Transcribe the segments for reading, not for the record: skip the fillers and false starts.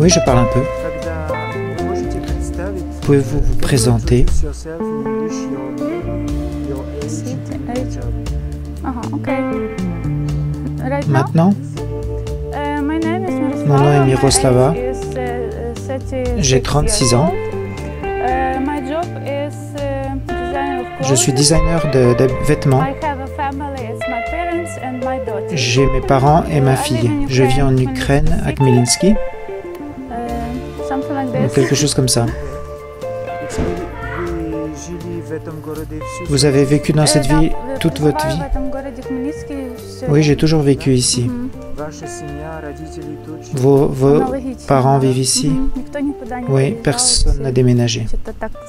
Oui, je parle un peu. Pouvez-vous vous présenter? Maintenant, mon nom est Miroslava, j'ai 36 ans, je suis designer de vêtements, j'ai mes parents et ma fille, je vis en Ukraine, à Khmelnytsky, quelque chose comme ça. Vous avez vécu dans cette ville toute votre vie? Oui, j'ai toujours vécu ici. Vos parents vivent ici? Oui, personne n'a déménagé.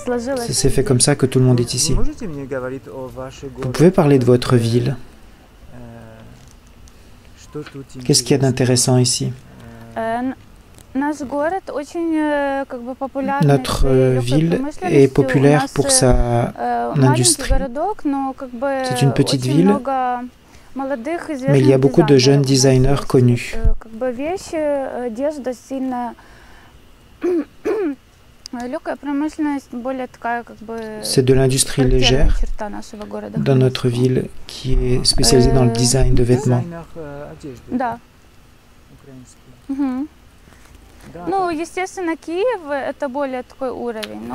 Ça s'est fait comme ça que tout le monde est ici. Vous pouvez parler de votre ville? Qu'est-ce qu'il y a d'intéressant ici? Notre ville est populaire pour sa industrie. C'est une petite ville, mais il y a beaucoup de jeunes designers connus. C'est de l'industrie légère dans notre ville qui est spécialisée dans le design de vêtements.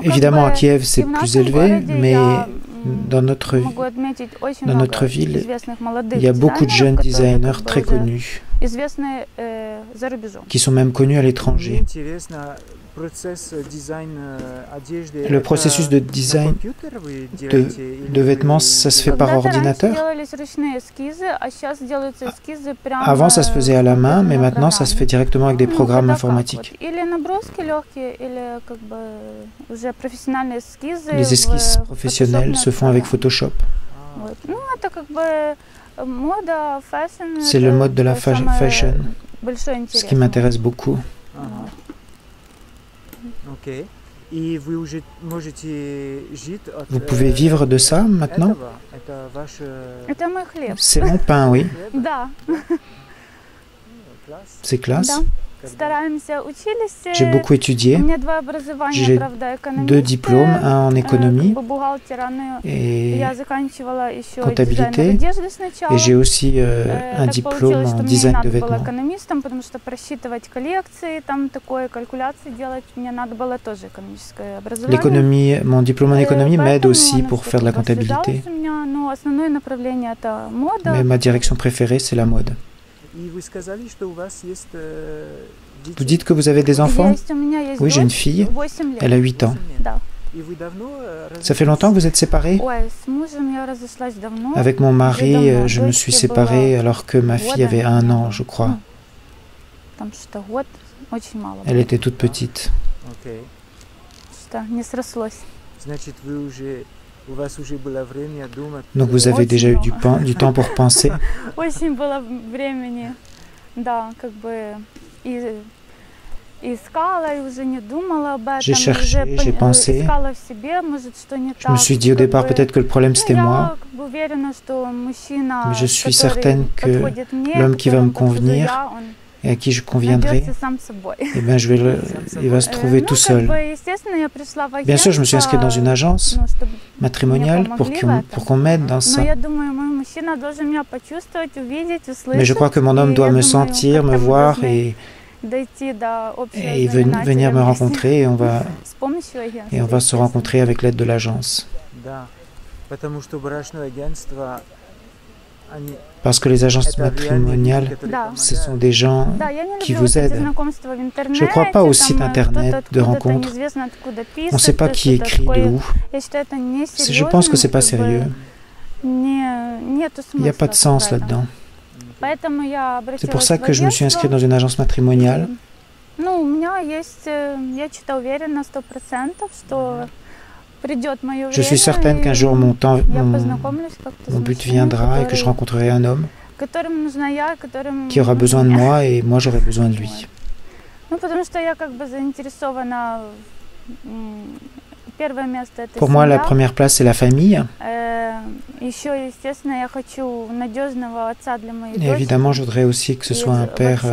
Évidemment, à Kiev, c'est plus élevé, mais dans notre ville, il y a beaucoup de jeunes designers très connus, qui sont même connus à l'étranger. Le processus de design de vêtements, ça se fait par ordinateur? Avant, ça se faisait à la main, mais maintenant, ça se fait directement avec des programmes informatiques. Les esquisses professionnelles se font avec Photoshop. C'est le mode de la fashion, ce qui m'intéresse beaucoup. Vous pouvez vivre de ça maintenant? C'est mon pain, oui. C'est classe. J'ai beaucoup étudié. J'ai 2 diplômes, un en économie et comptabilité. Et j'ai aussi un diplôme en design de vêtements. L'économie, mon diplôme en économie m'aide aussi pour faire de la comptabilité. Mais ma direction préférée, c'est la mode. Vous dites que vous avez des enfants? Oui, j'ai une fille. Elle a 8 ans. Ça fait longtemps que vous êtes séparés? Avec mon mari, je me suis séparée alors que ma fille avait 1 an, je crois. Elle était toute petite. Donc vous avez déjà eu du temps pour penser? J'ai cherché, j'ai pensé. Je me suis dit au départ peut-être que le problème c'était moi. Mais je suis certaine que l'homme qui va me convenir et à qui je conviendrai, eh bien, il va se trouver tout seul. Bien sûr, je me suis inscrite dans une agence matrimoniale pour qu'on m'aide dans ça. Mais je crois que mon homme doit me sentir, me voir et venir me rencontrer et on va se rencontrer avec l'aide de l'agence. Parce que les agences matrimoniales, ce sont des gens qui vous aident. Je ne crois pas au site internet de rencontres. On ne sait pas qui écrit de où. Je pense que ce n'est pas sérieux. Il n'y a pas de sens là-dedans. C'est pour ça que je me suis inscrite dans une agence matrimoniale. Je suis certaine qu'un jour mon but viendra et que je rencontrerai un homme qui aura besoin de moi et moi j'aurai besoin de lui. Pour moi, la première place, c'est la famille. Et évidemment, je voudrais aussi que ce soit un père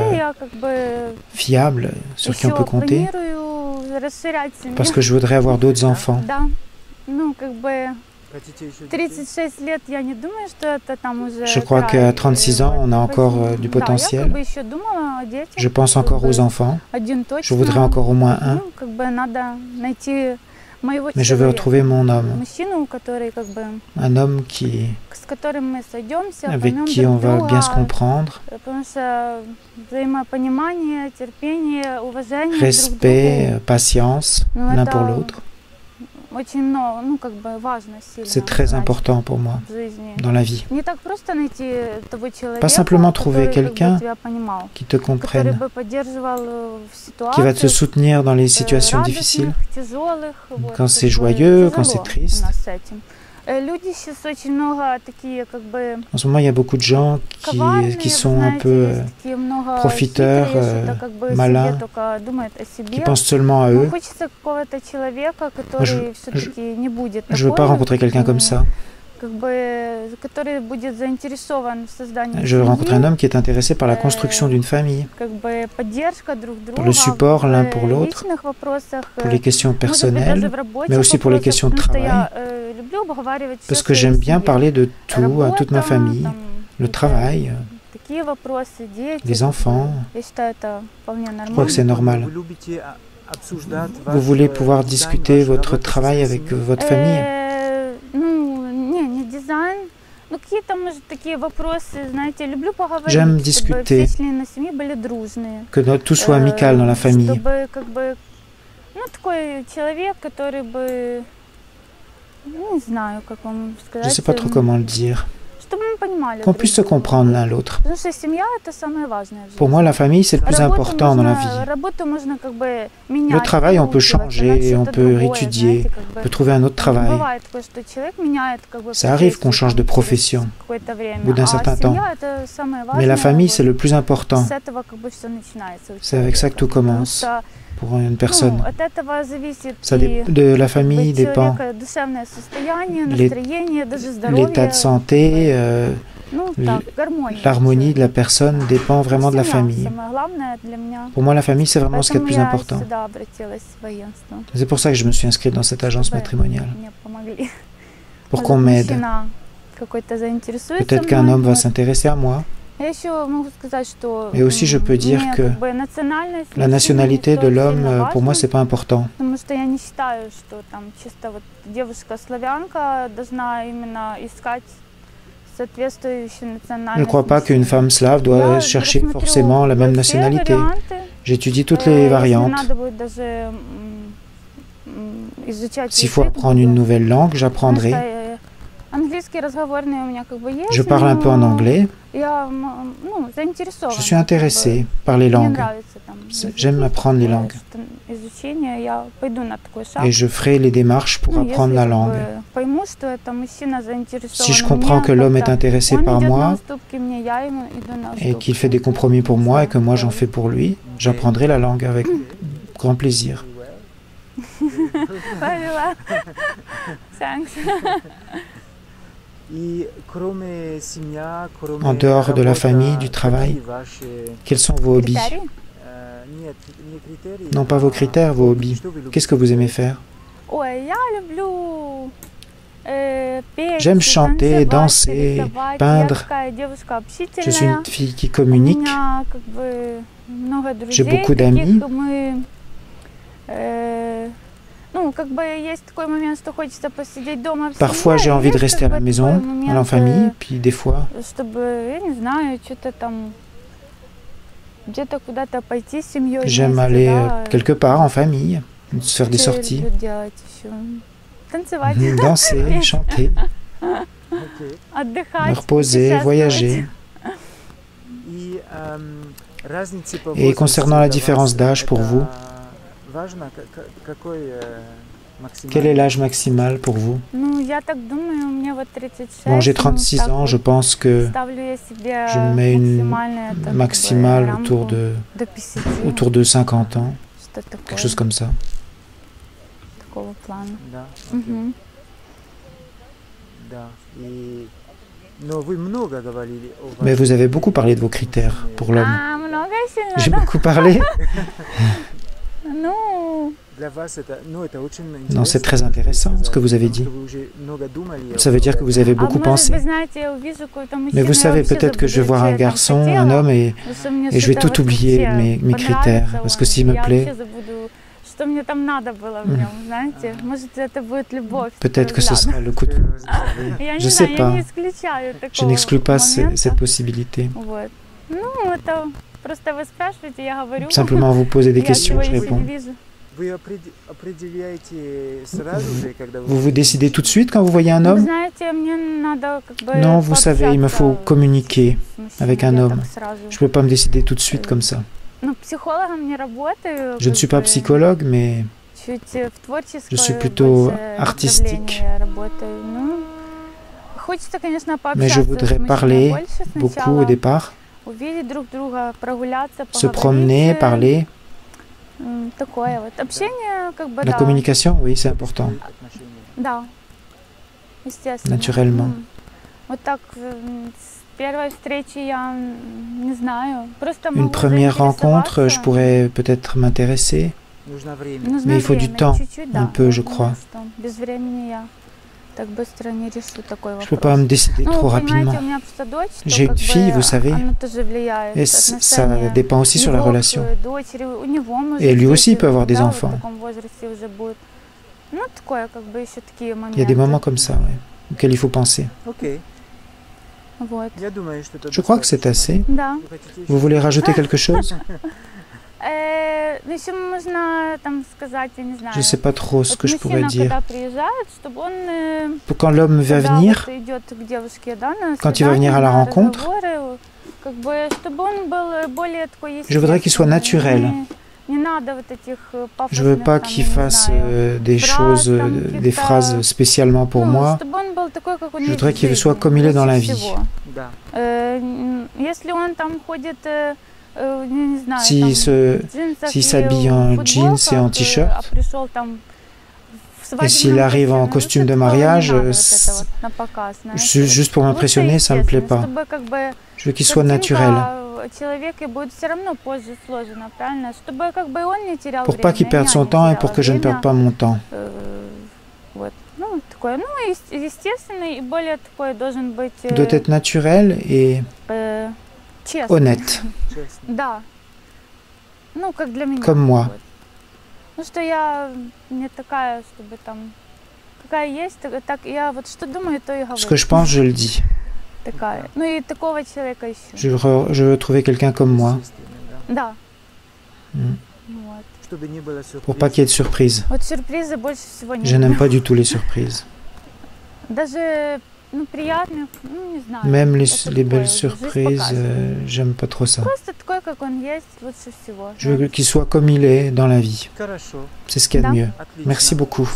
fiable, sur qui on peut compter, parce que je voudrais avoir d'autres enfants. Je crois qu'à 36 ans, on a encore du potentiel. Je pense encore aux enfants. Je voudrais encore au moins un. Mais je veux retrouver mon homme. Un homme avec qui on va bien se comprendre. Respect, patience, l'un pour l'autre. C'est très important pour moi dans la vie. Pas simplement trouver quelqu'un qui te comprenne, qui va te soutenir dans les situations difficiles, quand c'est joyeux, quand c'est triste. En ce moment, il y a beaucoup de gens qui sont un peu profiteurs, malins, qui pensent seulement à eux. Moi, je ne veux pas rencontrer quelqu'un comme ça. Je veux rencontrer un homme qui est intéressé par la construction d'une famille, pour le support l'un pour l'autre, pour les questions personnelles, mais aussi pour les questions de travail, parce que j'aime bien parler de tout à toute ma famille, le travail, les enfants. Je crois que c'est normal. Vous voulez pouvoir discuter votre travail avec votre famille? J'aime discuter, que tout soit amical dans la famille. Je ne sais pas trop comment le dire. Qu'on puisse se comprendre l'un l'autre. Pour moi, la famille, c'est le plus important dans la vie. Le travail, on peut changer, on peut étudier, on peut trouver un autre travail. Ça arrive qu'on change de profession au bout d'un certain temps. Mais la famille, c'est le plus important. C'est avec ça que tout commence. Pour une personne. De la famille dépend l'état de santé, l'harmonie de la personne dépend vraiment de la famille. Pour moi, la famille, c'est vraiment ce qui est le plus important. C'est pour ça que je me suis inscrite dans cette agence matrimoniale. Pour qu'on m'aide. Peut-être qu'un homme va s'intéresser à moi. Et aussi, je peux dire que la nationalité de l'homme, pour moi, c'est pas important. Je ne crois pas qu'une femme slave doit chercher forcément la même nationalité. J'étudie toutes les variantes. S'il faut apprendre une nouvelle langue, j'apprendrai. Je parle un peu en anglais. Je suis intéressée par les langues. J'aime apprendre les langues. Et je ferai les démarches pour apprendre la langue. Si je comprends que l'homme est intéressé par moi et qu'il fait des compromis pour moi et que moi j'en fais pour lui, j'apprendrai la langue avec grand plaisir. En dehors de la famille, du travail, quels sont vos hobbies? Non, pas vos critères, vos hobbies. Qu'est-ce que vous aimez faire? J'aime chanter, danser, peindre. Je suis une fille qui communique. J'ai beaucoup d'amis. Parfois, j'ai envie de rester à la maison, en famille, puis des fois, j'aime aller quelque part en famille, faire des sorties, danser, chanter, me reposer, voyager. Et concernant la différence d'âge pour vous, quel est l'âge maximal pour vous? Bon, j'ai 36 ans, je pense que je mets une maximale autour de 50 ans, quelque chose comme ça. такого плана. Да, окей. Да. Mais vous avez beaucoup parlé de vos critères pour l'homme. J'ai beaucoup parlé. Non, c'est très intéressant ce que vous avez dit. Ça veut dire que vous avez beaucoup pensé. Mais vous savez, peut-être que je vais voir un garçon, un homme, et je vais tout oublier, mes critères. Parce que s'il me plaît, peut-être que ce sera le coup de foudre. Je ne sais pas. Je n'exclus pas cette possibilité. Simplement vous posez des questions, je réponds. Vous vous décidez tout de suite quand vous voyez un homme? Non, vous savez, il me faut communiquer avec un homme. Je ne peux pas me décider tout de suite comme ça. Je ne suis pas psychologue, mais je suis plutôt artistique. Mais je voudrais parler beaucoup au départ, se promener, parler. La communication, oui, c'est important. Naturellement. Une première rencontre, je pourrais peut-être m'intéresser, mais il faut du temps, un peu, je crois. Je ne peux pas me décider trop rapidement. J'ai une fille, vous savez, et ça dépend aussi sur la relation. Et lui aussi, il peut avoir des enfants. Il y a des moments comme ça, ouais, auxquels il faut penser. Je crois que c'est assez. Vous voulez rajouter quelque chose? Je ne sais pas trop ce que je pourrais dire. Quand l'homme va venir, quand il va venir à la rencontre, je voudrais qu'il soit naturel. Je ne veux pas qu'il fasse des choses, des phrases spécialement pour moi. Je voudrais qu'il soit comme il est dans la vie. S'il s'habille en jeans et en t-shirt, et s'il arrive en costume de mariage, juste pour m'impressionner, ça ne me plaît pas. Je veux qu'il soit naturel. Pour pas qu'il perde son temps et pour que je ne perde pas mon temps. Il doit être naturel et honnête. Comme moi. Ce que je pense, je le dis. Je veux trouver quelqu'un comme moi. Pour pas qu'il y ait de surprises. Je n'aime pas du tout les surprises. Même les belles surprises, j'aime pas trop ça. Je veux qu'il soit comme il est dans la vie. C'est ce qu'il y a de mieux. Merci beaucoup.